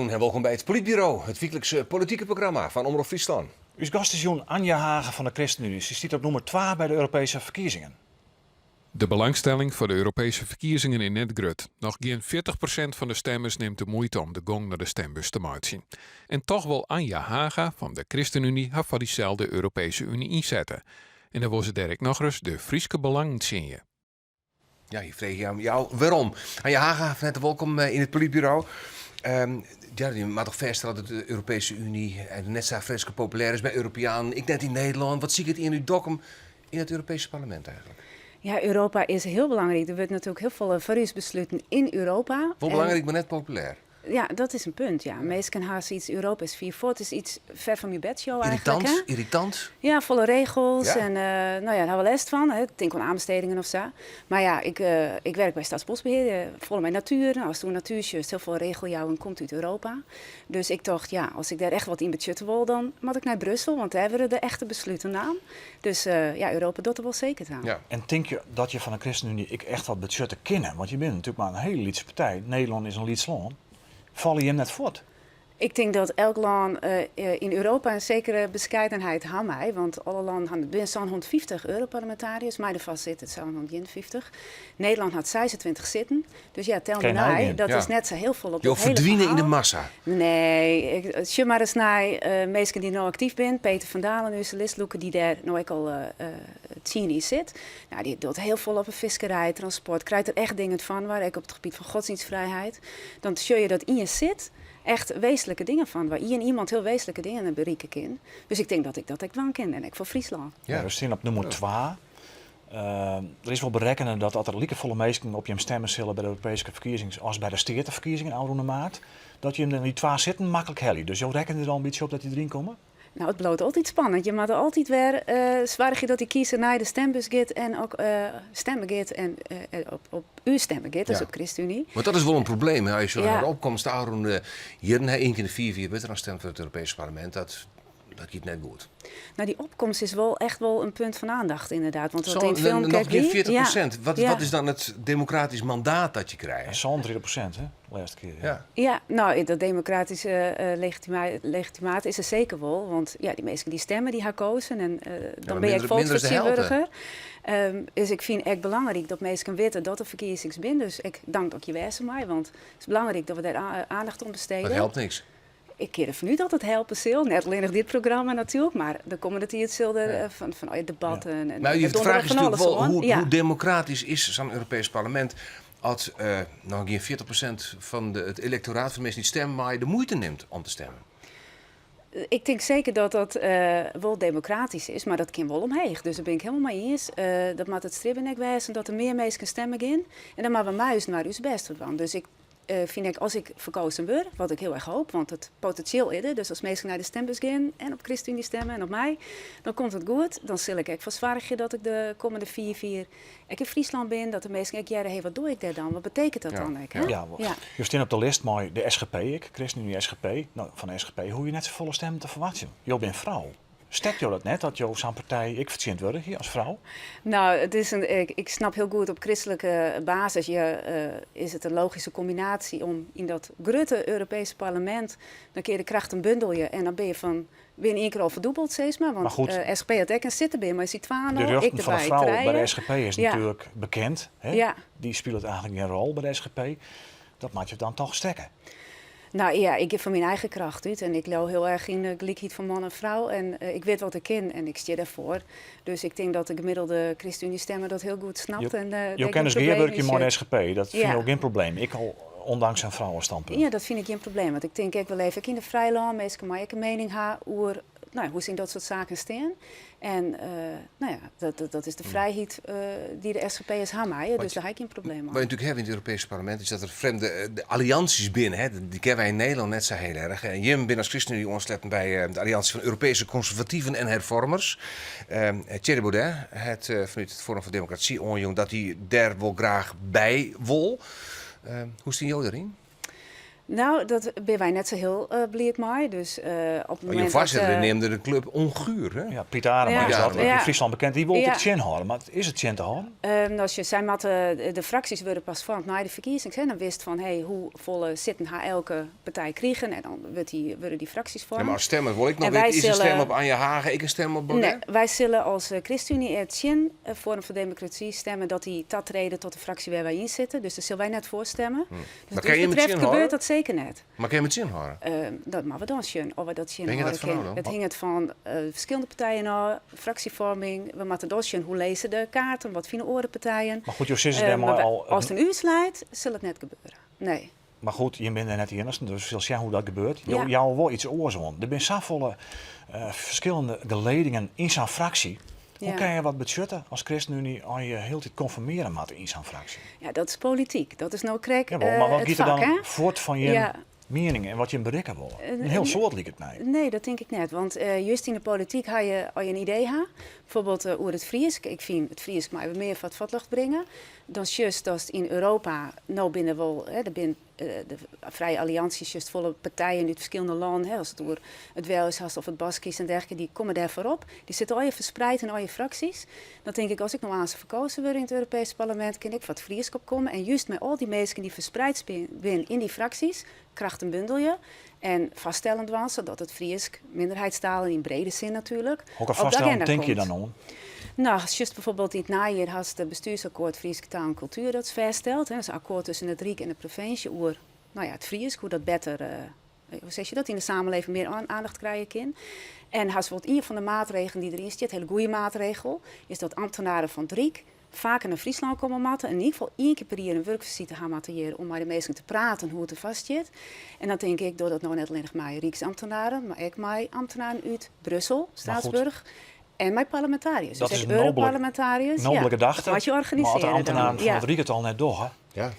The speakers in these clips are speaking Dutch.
Goedemiddag en welkom bij het Politbureau, het wekelijkse politieke programma van Omroep Friesland. Uw gast is Anja Hagen van de ChristenUnie. Ze staat op nummer 2 bij de Europese verkiezingen. De belangstelling voor de Europese verkiezingen is net groot. Nog geen 40% van de stemmers neemt de moeite om de gang naar de stembus te maken. En toch wil Anja Haga van de ChristenUnie haar voor diezelfde Europese Unie inzetten. En dan wil ze direct nog eens de Frieske belangen zien. Ja, hier vreeg je aan jou waarom. Anja Haga, van harte welkom in het Politbureau. Je mag toch vaststellen dat de Europese Unie net zo fris populair is bij Europeanen. Ik net in Nederland. Wat zie ik het in uw dokum in het Europese parlement eigenlijk? Ja, Europa is heel belangrijk. Er wordt natuurlijk heel veel verhuisbesluiten in Europa. Wel belangrijk, maar net populair. Ja, dat is een punt, ja. Meestal haast iets, Europa is 4 voor. Het is iets ver van je bedshow eigenlijk. Irritant? Ja, volle regels. Ja. En daar hebben we les van. Denk aan aanbestedingen of zo. Maar ja, ik werk bij Staatsbosbeheer. Volg mijn natuur. Nou, als toen natuursjes heel veel regeljouwen komt uit Europa. Dus ik dacht, ja, als ik daar echt wat in budgetten wil, dan moet ik naar Brussel. Want daar hebben we de echte besluiten aan. Dus ja, Europa doet er wel zeker aan. Ja. En denk je dat je van de ChristenUnie echt wat budgetten kennen? Want je bent natuurlijk maar een hele lietse partij. Nederland is een liets land. Vallen je hem net voort? Ik denk dat elk land in Europa een zekere bescheidenheid heeft. Want alle landen hebben zo'n 150 Europarlementariërs. Maar er vast zitten zo'n 150. Nederland had 26 zitten. Dus ja, tel me naar. Dat is net zo heel veel op Je het hele verdwijnen in verhaal. de massa. Nee, zie maar eens naar mensen die nou actief zijn. Peter van Dalen, nu listloeken die daar nou ook al 10 jaar zit. Nou, die doet heel veel op een visserij, transport. Krijgt er echt dingen van, waar ik op het gebied van godsdienstvrijheid. Dan zie je dat in je zit echt wezenlijke dingen van. Waar iemand heel wezenlijke dingen bereiken kan. Dus ik denk dat ik dat wel ken. En ik voor Friesland. Ja, we staan op nummer 2. Er is wel berekenen dat er liekevolle mensen op je stemmen zullen bij de Europese verkiezingen als bij de Statenverkiezingen in oude maart. Dat je in die 2 zitten makkelijk helly. Dus je rekent er al een beetje op dat die erin komen? Nou, het bloot altijd spannend. Je moet er altijd weer zwaar dat die kiezer naar de stembus gaat en ook stemmen gaat en op uw stemmen gaat, dus Ja. op ChristenUnie. Want dat is wel een probleem. Hè? Als je Ja. naar de opkomst hier één keer in de 4 beter dan stemt voor het Europese parlement, dat gaat net goed. Nou, die opkomst is wel echt wel een punt van aandacht inderdaad. Want wat Zo, in het film nog geen 40%. Ja. Wat is dan het democratisch mandaat dat je krijgt? Zo'n 30%, hè? De laatste keer. Ja. Ja, nou, dat democratische legitimaat is er zeker wel. Want ja, die mensen die stemmen, die gaan kozen. En dan ben je minder is de helft, volksvertegenwoordiger. Dus ik vind het echt belangrijk dat mensen weten dat er verkiezingen zijn. Dus ik dank dat je wijzen mij. Want het is belangrijk dat we daar aandacht aan besteden. Dat helpt niks. Ik keer er van nu dat het helpen zal. Net alleen nog dit programma natuurlijk. Maar dan komen het hier hetzelfde van debatten. En Maar de vraag is van natuurlijk alles wel, gewoon. Ja. hoe democratisch is zo'n Europees parlement als nog geen 40% van het electoraat van mensen die stemmen, maar je de moeite neemt om te stemmen? Ik denk zeker dat dat wel democratisch is, maar dat kan wel omheen. Dus daar ben ik helemaal mee eens. Dat moet het stribbenek wijzen dat er meer mensen kunnen stemmen in. En dan maken we mij naar uw best van. Dus ik vind als ik verkozen word, wat ik heel erg hoop, want het potentieel is er. Dus als mensen naar de stembus gaan en op ChristenUnie stemmen en op mij, dan komt het goed. Dan zal ik echt verzwaardigen dat ik de komende 4 ik in Friesland ben, dat de mensen zeggen, ja, hey, wat doe ik daar dan? Wat betekent dat dan? Hè? Ja, je staat op de lijst maar de SGP, ChristenUnie SGP. Nou, van de SGP hoe je net zo volle stemmen te verwachten. Je bent vrouw. Stek je dat net, dat je zo'n partij verzint wordt hier als vrouw? Nou, het is ik snap heel goed op christelijke basis is het een logische combinatie om in dat grote Europese parlement, dan kun je de krachten bundel je en dan ben je in 1 keer al verdubbeld, steeds maar. Want SGP had ik een zitten bij, maar je ziet De ik rug van de vrouw bij de SGP is Ja. natuurlijk bekend. Hè? Ja. Die speelt eigenlijk geen rol bij de SGP. Dat moet je dan toch stekken. Nou ja, ik heb van mijn eigen kracht uit en ik loop heel erg in de gelijkheid van man en vrouw en ik weet wat ik ken en ik sta daarvoor. Dus ik denk dat de gemiddelde ChristenUnie-stemmer dat heel goed snapt. Je kent dus Geerburgje maar de SGP, dat vind Ja. ik ook geen probleem. Ik al ondanks een vrouwenstandpunt. Ja, dat vind ik geen probleem, want ik denk ik wil even in de vrijland, mensen maar ik een mening hebben over hoe zien dat soort zaken staan. En dat is de vrijheid die de SGP'ers hebben, dus daar heb ik geen probleem aan. Wat je natuurlijk hebben in het Europese parlement is dat er vreemde allianties binnen. Hè? Die kennen wij in Nederland net zo heel erg. En Jim binnen als ChristenUnie ontsletten bij de alliantie van Europese conservatieven en hervormers. Thierry Baudet, vanuit het Forum voor Democratie, onjong dat hij daar wel graag bij wil. Hoe staan jullie erin? Nou, dat ben wij net zo heel blij mee. Dus op het Maar je moment voorzitter neemde de club onguur, hè? Ja, Piet Arema Ja. is dat Ja. in Friesland bekend. Die wil Ja. het chin houden, maar is het chin te houden? als je zei, de fracties worden pas vormd na de verkiezingen. Dan wist van hoe volle zitten elke partij krijgen. En dan worden die fracties Ja, vormen. maar als stemmer wil ik nog En wij weten, is een zullen- stem op Anja Hagen, ik een stem op Baudet? Nee, wij zullen als ChristenUnie het Chin, Forum voor Democratie, stemmen dat die treden tot de fractie waar wij in zitten. Dus daar zullen wij net voor stemmen. Dus wat kan je ons met betreft Chin gebeurt houden? dat zeker net. Maar kan je met zin houden? Dat maar we dan zien of we dat zien. Ben je dat van nou dan? Het hing het van verschillende partijen af, fractievorming. We moeten dan zien hoe lezen de kaarten, wat vinden orenpartijen. Maar goed, je zit er Maar al. als het een uur slijt, zal het net gebeuren. Nee. Maar goed, je bent er net de enige, dus je zult zien hoe dat gebeurt. Ja. Jou wel iets oorzaken. Er zijn zoveel verschillende geledingen in zo'n fractie. Hoe Ja. kan je wat budgetten als ChristenUnie als je heel tijd conformeren moet in zo'n fractie? Ja, dat is politiek. Dat is nou krek Ja, maar wat het gaat er vak, dan hè? voort van je Ja. mening en wat je bereiken wil? Een heel soort liep het mij. Nee, dat denk ik net. Want juist in de politiek als je een idee hebt. Bijvoorbeeld over het Friesk. Ik vind het Friesk maar meer wat vatlucht brengen. Dan juist als het in Europa, nou binnen wel, de Vrije Allianties, juist volle partijen uit verschillende landen. Als het over het Wels of het Baskisch en dergelijke, die komen daar voorop. Die zitten al je verspreid in al je fracties. Dan denk ik, als ik nou aan ze verkozen word in het Europese parlement, kan ik wat Friesk opkomen. En juist met al die mensen die verspreid zijn in die fracties, krachten bundel je. En vaststellend was, zodat het Friesk, minderheidstaal in brede zin natuurlijk, Ook al op de vaststellen, agenda denk je komt. dan om? Nou, juist bijvoorbeeld in het najaar had het bestuursakkoord Frieske taal en cultuur dat is vaststeld. Dat is een akkoord tussen het Rijk en de provincie over het Friesk, hoe dat beter, hoe zeg je dat, in de samenleving meer aandacht krijgen kan. En had bijvoorbeeld een van de maatregelen die erin zit, een hele goede maatregel, is dat ambtenaren van het Rijk vaker naar Friesland komen matten. En in ieder geval 1 keer per jaar een werkvisite gaan materiëren om met de mensen te praten hoe het er vast zit. En dan denk ik, door dat nou net alleen nog maar Rijksambtenaren, maar ook met ambtenaren uit Brussel, Straatsburg. En mijn parlementariërs. Dat dus is echt een nobele- Europarlementariërs. Nobele gedachte. Dat moet je Maar organiseren. als de ambtenaren dan. van het Rijk het al net door, hè? Ja.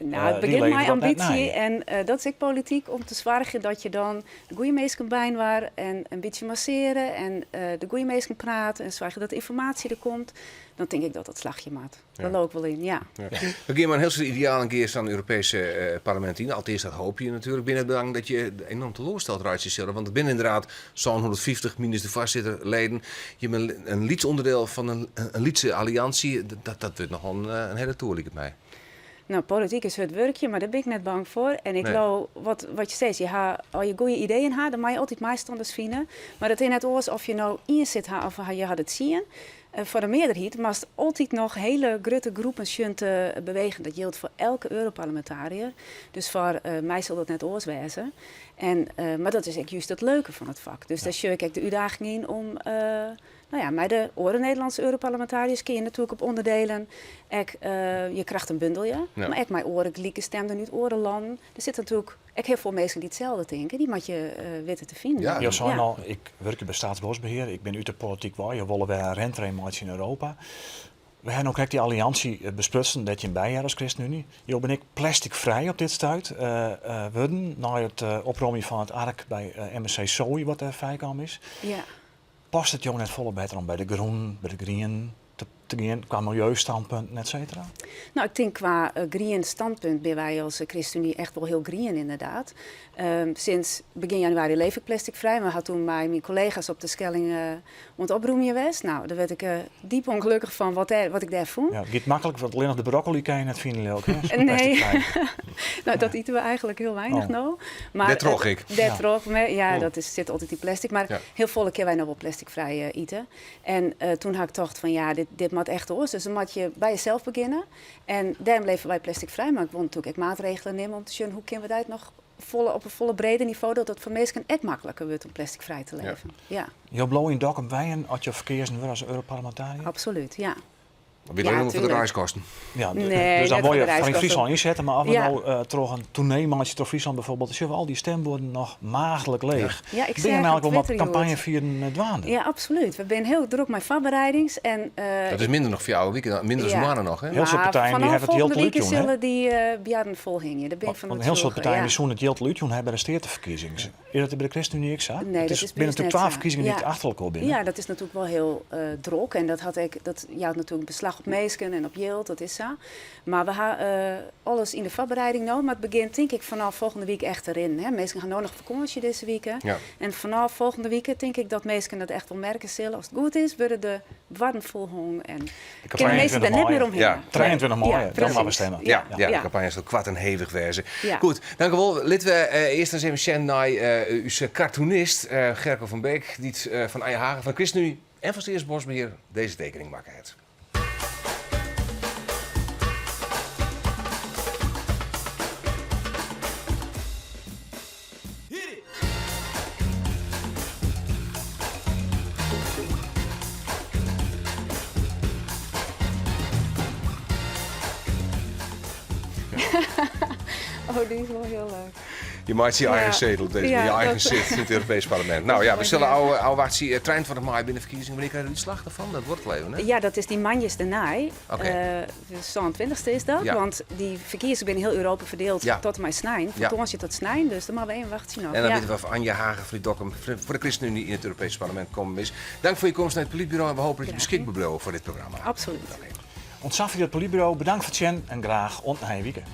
Nou, het die begint leveren mijn dat net ambitie. na, En dat is ik politiek om te zorgen dat je dan de goede mensen bij waar en een beetje masseren en de goede mensen praten en zorgen dat de informatie er komt. Dan denk ik dat dat slagje maakt. Ja. Daar loop ik wel in, ja. Ja. We gaan maar een heel soort ideaal een keer aan het Europese parlement in. Allereerst dat hoop je natuurlijk. Binnen het belang dat je enorm teleurstelt uit jezelf. Want het binnen inderdaad zo'n 150 minus de voorzitterleden. Je bent een lidsonderdeel van een lidse alliantie. Dat wordt nog een hele toer, lijkt het mij. Nou, politiek is het werkje, maar daar ben ik net bang voor. En ik Nee. geloof, wat je steeds, al je goede ideeën hebt, dan mag je altijd meestanders vinden. Maar het is net oors of je nou in zit of je had het zien. Voor de meerderheid maar het altijd nog hele grote groepen schön te bewegen. Dat geldt voor elke Europarlementariër. Dus voor mij zal dat net oors wezen. Maar dat is juist het leuke van het vak. Dus daar zie ik de uitdaging in om... met de Nederlandse Europarlementariërs kun je natuurlijk op onderdelen. Je krijgt een bundel, ja. Ja. Maar mijn oren klieken stemden niet orenlanden. Er zitten natuurlijk heel veel mensen die hetzelfde denken. Die moet je weten te vinden. Ja, Ja, zo nou, ik werk bij Staatsbosbeheer. Ik ben uit de politiek waar. Je willen wij een rentremaatje in Europa. We hebben ook die alliantie besprutsen dat je een bijjaar als ChristenUnie. Jo ben ik plasticvrij op dit stuit. Worden na het opromming van het ARK bij MSC Sooi wat er vrijkwam is. Ja. Past het jou net volle beter om bij de groen, bij de green te gaan qua milieustandpunten, et cetera? Nou, ik denk qua green standpunt ben wij als ChristenUnie echt wel heel green inderdaad. Sinds begin januari leef ik plasticvrij. Maar had toen bij mijn collega's op de Schelling het oproemen geweest. Nou, daar werd ik diep ongelukkig van wat ik daar vond. Ja, het gaat makkelijk, want alleen nog de broccoli kan je net vinden ook. Hè? Nee. Plasticvrij. Nou, dat eten we eigenlijk heel weinig Oh. nou. Maar, Dat trog ik. Dat trog me. Ja, Oh. dat zit altijd in plastic. Maar Ja. heel veel keer wij nog wel plasticvrij eten. En toen had ik gedacht van ja, dit moet echt oors. Dus dan moet je bij jezelf beginnen. En daarom leven wij plasticvrij. Maar ik wil natuurlijk ook maatregelen nemen om te zien hoe kunnen we dat nog op een volle brede niveau, dat het voor mensen echt makkelijker wordt om plasticvrij te leven. Ja, Je blauw in dak en bijen als je verkeersnummer als Europarlementariër? absoluut, ja. Maar ben je Ja, alleen maar voor de tuurlijk. reiskosten? Ja, Nee, dus dan net wil je voor de van reiskosten. Friesland inzetten, maar af en Ja. toe toch een tourneemaatje door Friesland bijvoorbeeld, dan zullen al die stemwoorden nog maagdelijk leeg. Ja, ik Ben zeg je namelijk wel het wat Twitter, campagne joh. vieren dwaande? Ja, absoluut. We zijn heel druk met voorbereidings. En, Dat is minder nog voor jou, minder dan Ja. maanden nog, hè? Heel veel partijen die hebben het heel te volgende week doen, hè? zullen die jaren volhingen. Daar ben ik van Want een heel soort partijen die ja. zoen het heel te doen hebben bij de stedenverkiezingen. Is dat bij de ChristenUnie ook zo? Nee, het dat is is binnen best natuurlijk net 12 zo. verkiezingen Ja. niet achter elkaar binnen. Ja, dat is natuurlijk wel heel druk. En dat je had natuurlijk beslag graag op meesken en op Jilt, dat is zo. Maar we hebben alles in de voorbereiding nou, maar het begint denk ik vanaf volgende week echt erin. Hè. Meesken gaan nog vakantie deze week. Ja. En vanaf volgende week denk ik dat meesken dat echt wel merken zullen. Als het goed is, worden de warm volhong en kunnen meesten daar net meer omheen. Ja. 23 mei, dan precies. gaan we stemmen. Ja, Ja. de campagne is ook kwart en hevig wezen. Ja. Goed, dank u wel. Laten we eerst eens even zien naar uw cartoonist Gerco van Beek, die van Eijhagen, van ChristenUnie en van Steers Bosbeheer deze tekening maken heeft. Oh, die is wel heel leuk. Je maakt je eigen Ja. zetel, deze Ja, je eigen dat- zit in het Europees Parlement. Nou is ja, we mooi, zullen ja. oude wacht 23 mei binnen verkiezingen. Wanneer krijg je de slag ervan? Dat wordt wel even, hè? Ja, dat is die manjes de naai. Oké. De 22e is dat. Ja. Want die verkiezingen zijn in heel Europa verdeeld Ja. tot en met snijn. Van Ja. Tonsje tot snijn. Dus dan moeten we even wachten nog. En dan Ja. weten we of Anja Hagen van Dokkum voor de ChristenUnie in het Europese Parlement komen is. Dank voor je komst naar het Politbureau en we hopen dat je Graag beschikbaar blijft voor dit programma. Absoluut. Ontzag voor het politbureau, bedankt voor het zien en graag ontnaaien weekend.